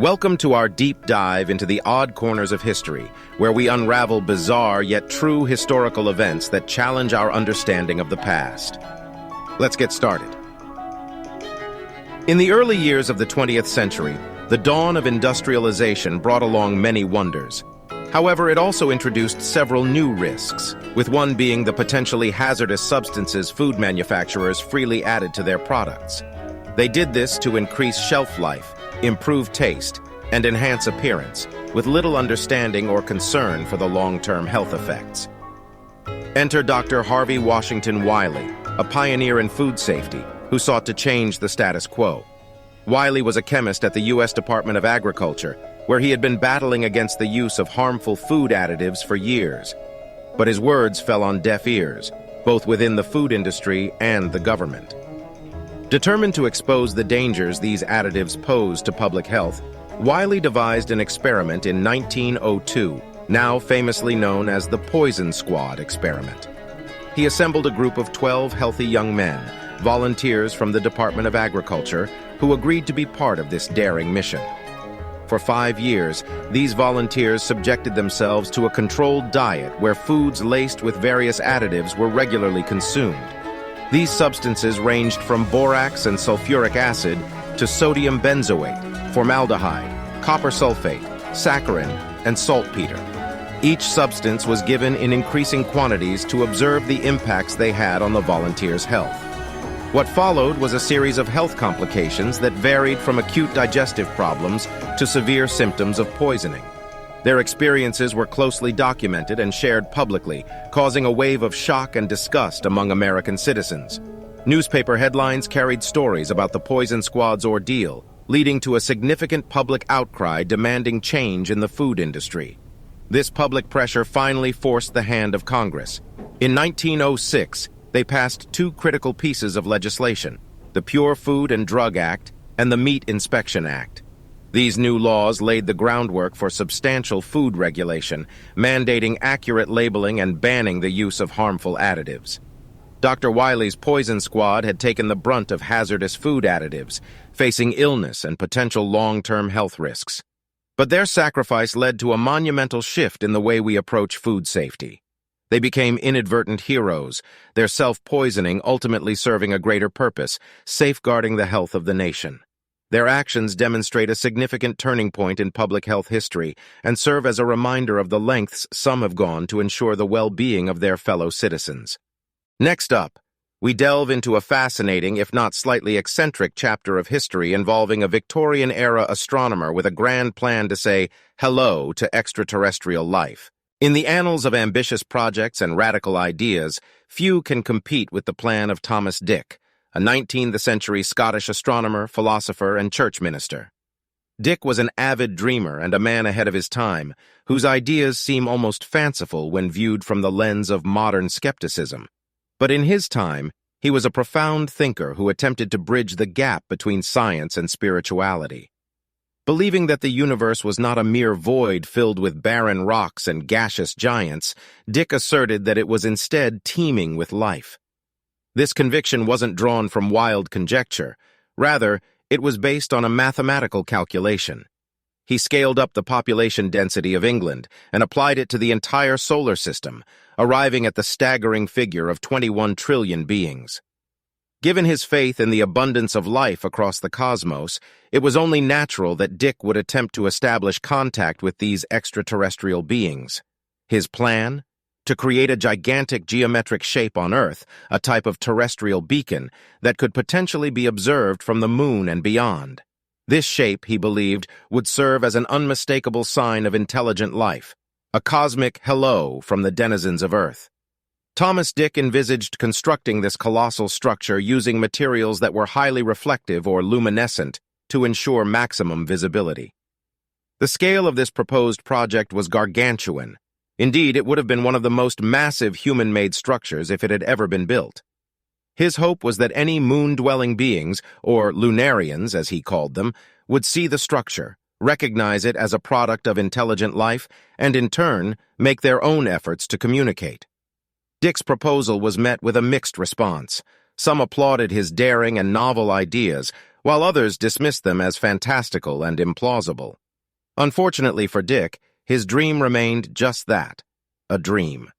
Welcome to our deep dive into the odd corners of history, where we unravel bizarre yet true historical events that challenge our understanding of the past. Let's get started. In the early years of the 20th century, the dawn of industrialization brought along many wonders. However, it also introduced several new risks, with one being the potentially hazardous substances food manufacturers freely added to their products. They did this to increase shelf life, improve taste, and enhance appearance, with little understanding or concern for the long-term health effects. Enter Dr. Harvey Washington Wiley, a pioneer in food safety, who sought to change the status quo. Wiley was a chemist at the U.S. Department of Agriculture, where he had been battling against the use of harmful food additives for years. But his words fell on deaf ears, both within the food industry and the government. Determined to expose the dangers these additives pose to public health, Wiley devised an experiment in 1902, now famously known as the Poison Squad experiment. He assembled a group of 12 healthy young men, volunteers from the Department of Agriculture, who agreed to be part of this daring mission. For 5 years, these volunteers subjected themselves to a controlled diet where foods laced with various additives were regularly consumed. These substances ranged from borax and sulfuric acid to sodium benzoate, formaldehyde, copper sulfate, saccharin, and saltpeter. Each substance was given in increasing quantities to observe the impacts they had on the volunteers' health. What followed was a series of health complications that varied from acute digestive problems to severe symptoms of poisoning. Their experiences were closely documented and shared publicly, causing a wave of shock and disgust among American citizens. Newspaper headlines carried stories about the Poison Squad's ordeal, leading to a significant public outcry demanding change in the food industry. This public pressure finally forced the hand of Congress. In 1906, they passed 2 critical pieces of legislation, the Pure Food and Drug Act and the Meat Inspection Act. These new laws laid the groundwork for substantial food regulation, mandating accurate labeling and banning the use of harmful additives. Dr. Wiley's Poison Squad had taken the brunt of hazardous food additives, facing illness and potential long-term health risks. But their sacrifice led to a monumental shift in the way we approach food safety. They became inadvertent heroes, their self-poisoning ultimately serving a greater purpose, safeguarding the health of the nation. Their actions demonstrate a significant turning point in public health history and serve as a reminder of the lengths some have gone to ensure the well-being of their fellow citizens. Next up, we delve into a fascinating, if not slightly eccentric, chapter of history involving a Victorian-era astronomer with a grand plan to say hello to extraterrestrial life. In the annals of ambitious projects and radical ideas, few can compete with the plan of Thomas Dick, a 19th-century Scottish astronomer, philosopher, and church minister. Dick was an avid dreamer and a man ahead of his time, whose ideas seem almost fanciful when viewed from the lens of modern skepticism. But in his time, he was a profound thinker who attempted to bridge the gap between science and spirituality. Believing that the universe was not a mere void filled with barren rocks and gaseous giants, Dick asserted that it was instead teeming with life. This conviction wasn't drawn from wild conjecture. Rather, it was based on a mathematical calculation. He scaled up the population density of England and applied it to the entire solar system, arriving at the staggering figure of 21 trillion beings. Given his faith in the abundance of life across the cosmos, it was only natural that Dick would attempt to establish contact with these extraterrestrial beings. His plan? To create a gigantic geometric shape on Earth, a type of terrestrial beacon that could potentially be observed from the moon and beyond. This shape, he believed, would serve as an unmistakable sign of intelligent life, a cosmic hello from the denizens of Earth. Thomas Dick envisaged constructing this colossal structure using materials that were highly reflective or luminescent to ensure maximum visibility. The scale of this proposed project was gargantuan. Indeed, it would have been one of the most massive human-made structures if it had ever been built. His hope was that any moon-dwelling beings, or lunarians as he called them, would see the structure, recognize it as a product of intelligent life, and in turn, make their own efforts to communicate. Dick's proposal was met with a mixed response. Some applauded his daring and novel ideas, while others dismissed them as fantastical and implausible. Unfortunately for Dick, his dream remained just that, a dream.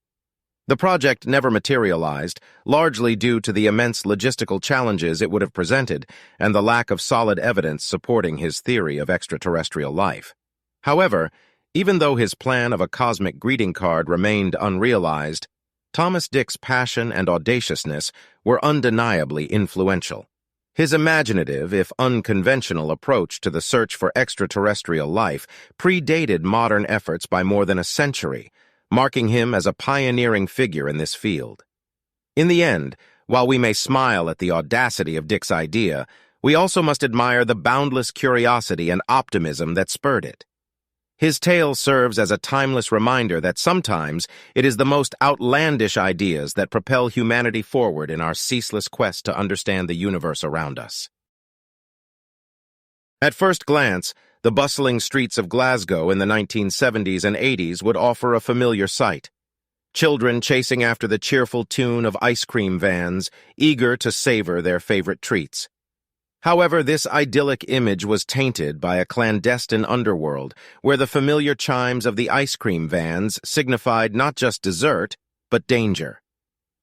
The project never materialized, largely due to the immense logistical challenges it would have presented and the lack of solid evidence supporting his theory of extraterrestrial life. However, even though his plan of a cosmic greeting card remained unrealized, Thomas Dick's passion and audaciousness were undeniably influential. His imaginative, if unconventional, approach to the search for extraterrestrial life predated modern efforts by more than a century, marking him as a pioneering figure in this field. In the end, while we may smile at the audacity of Dick's idea, we also must admire the boundless curiosity and optimism that spurred it. His tale serves as a timeless reminder that sometimes it is the most outlandish ideas that propel humanity forward in our ceaseless quest to understand the universe around us. At first glance, the bustling streets of Glasgow in the 1970s and 80s would offer a familiar sight. Children chasing after the cheerful tune of ice cream vans, eager to savor their favorite treats. However, this idyllic image was tainted by a clandestine underworld where the familiar chimes of the ice cream vans signified not just dessert, but danger.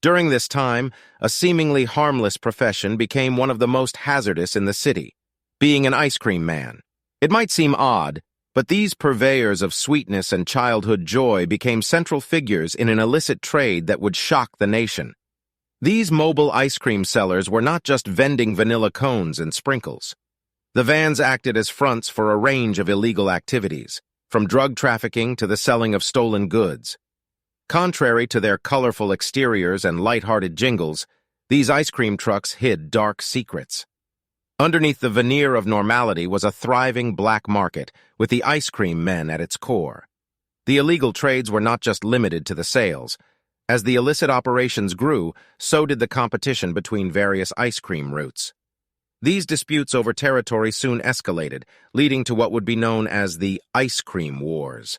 During this time, a seemingly harmless profession became one of the most hazardous in the city, being an ice cream man. It might seem odd, but these purveyors of sweetness and childhood joy became central figures in an illicit trade that would shock the nation. These mobile ice cream sellers were not just vending vanilla cones and sprinkles. The vans acted as fronts for a range of illegal activities, from drug trafficking to the selling of stolen goods. Contrary to their colorful exteriors and light-hearted jingles, these ice cream trucks hid dark secrets. Underneath the veneer of normality was a thriving black market, with the ice cream men at its core. The illegal trades were not just limited to the sales. As the illicit operations grew, so did the competition between various ice cream routes. These disputes over territory soon escalated, leading to what would be known as the Ice Cream Wars.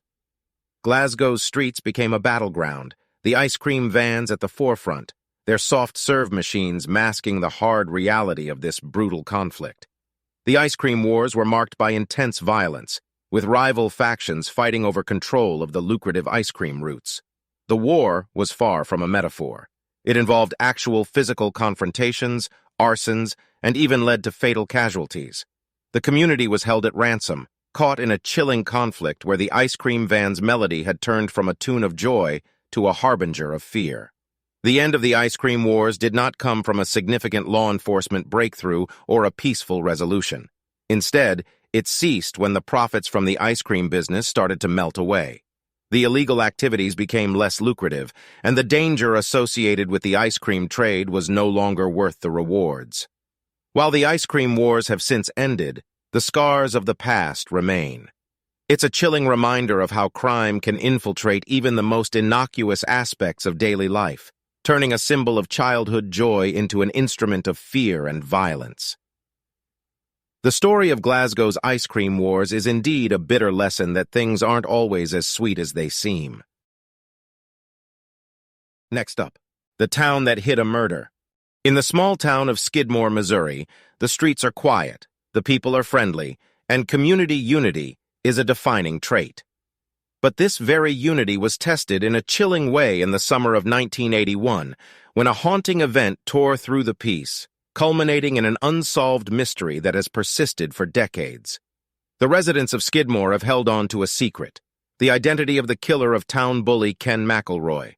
Glasgow's streets became a battleground, the ice cream vans at the forefront, their soft-serve machines masking the hard reality of this brutal conflict. The ice cream wars were marked by intense violence, with rival factions fighting over control of the lucrative ice cream routes. The war was far from a metaphor. It involved actual physical confrontations, arsons, and even led to fatal casualties. The community was held at ransom, caught in a chilling conflict where the ice cream van's melody had turned from a tune of joy to a harbinger of fear. The end of the ice cream wars did not come from a significant law enforcement breakthrough or a peaceful resolution. Instead, it ceased when the profits from the ice cream business started to melt away. The illegal activities became less lucrative, and the danger associated with the ice cream trade was no longer worth the rewards. While the ice cream wars have since ended, the scars of the past remain. It's a chilling reminder of how crime can infiltrate even the most innocuous aspects of daily life, turning a symbol of childhood joy into an instrument of fear and violence. The story of Glasgow's ice cream wars is indeed a bitter lesson that things aren't always as sweet as they seem. Next up, the town that hid a murder. In the small town of Skidmore, Missouri, the streets are quiet, the people are friendly, and community unity is a defining trait. But this very unity was tested in a chilling way in the summer of 1981, when a haunting event tore through the peace, culminating in an unsolved mystery that has persisted for decades. The residents of Skidmore have held on to a secret, the identity of the killer of town bully Ken McElroy.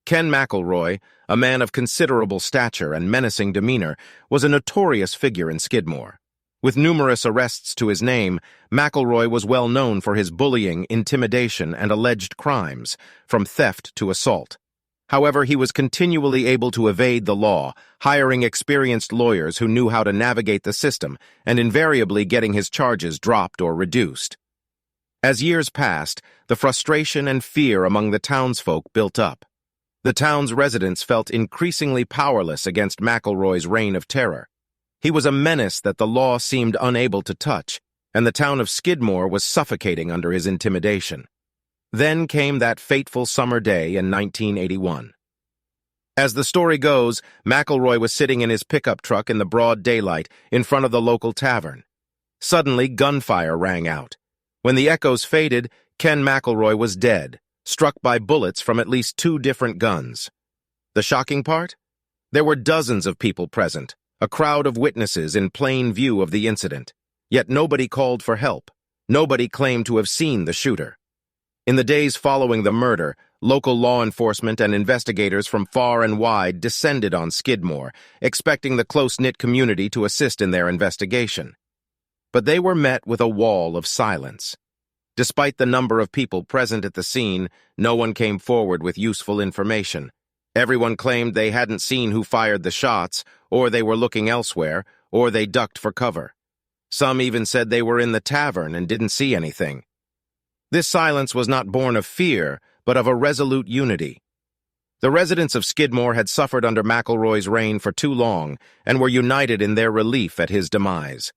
Ken McElroy, a man of considerable stature and menacing demeanor, was a notorious figure in Skidmore. With numerous arrests to his name, McElroy was well known for his bullying, intimidation, and alleged crimes, from theft to assault. However, he was continually able to evade the law, hiring experienced lawyers who knew how to navigate the system and invariably getting his charges dropped or reduced. As years passed, the frustration and fear among the townsfolk built up. The town's residents felt increasingly powerless against McElroy's reign of terror. He was a menace that the law seemed unable to touch, and the town of Skidmore was suffocating under his intimidation. Then came that fateful summer day in 1981. As the story goes, McElroy was sitting in his pickup truck in the broad daylight in front of the local tavern. Suddenly, gunfire rang out. When the echoes faded, Ken McElroy was dead, struck by bullets from at least 2 different guns. The shocking part? There were dozens of people present, a crowd of witnesses in plain view of the incident. Yet nobody called for help. Nobody claimed to have seen the shooter. In the days following the murder, local law enforcement and investigators from far and wide descended on Skidmore, expecting the close-knit community to assist in their investigation. But they were met with a wall of silence. Despite the number of people present at the scene, no one came forward with useful information. Everyone claimed they hadn't seen who fired the shots, or they were looking elsewhere, or they ducked for cover. Some even said they were in the tavern and didn't see anything. This silence was not born of fear, but of a resolute unity. The residents of Skidmore had suffered under McElroy's reign for too long and were united in their relief at his demise.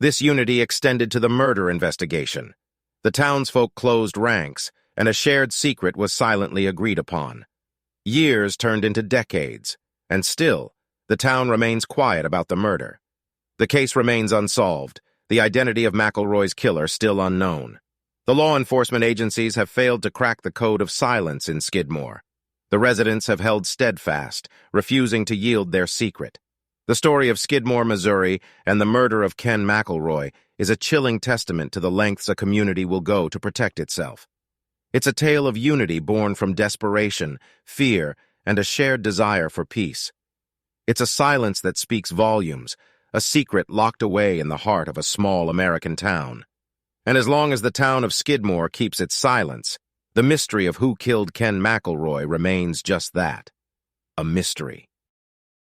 This unity extended to the murder investigation. The townsfolk closed ranks, and a shared secret was silently agreed upon. Years turned into decades, and still, the town remains quiet about the murder. The case remains unsolved, the identity of McElroy's killer still unknown. The law enforcement agencies have failed to crack the code of silence in Skidmore. The residents have held steadfast, refusing to yield their secret. The story of Skidmore, Missouri, and the murder of Ken McElroy is a chilling testament to the lengths a community will go to protect itself. It's a tale of unity born from desperation, fear, and a shared desire for peace. It's a silence that speaks volumes, a secret locked away in the heart of a small American town. And as long as the town of Skidmore keeps its silence, the mystery of who killed Ken McElroy remains just that, a mystery.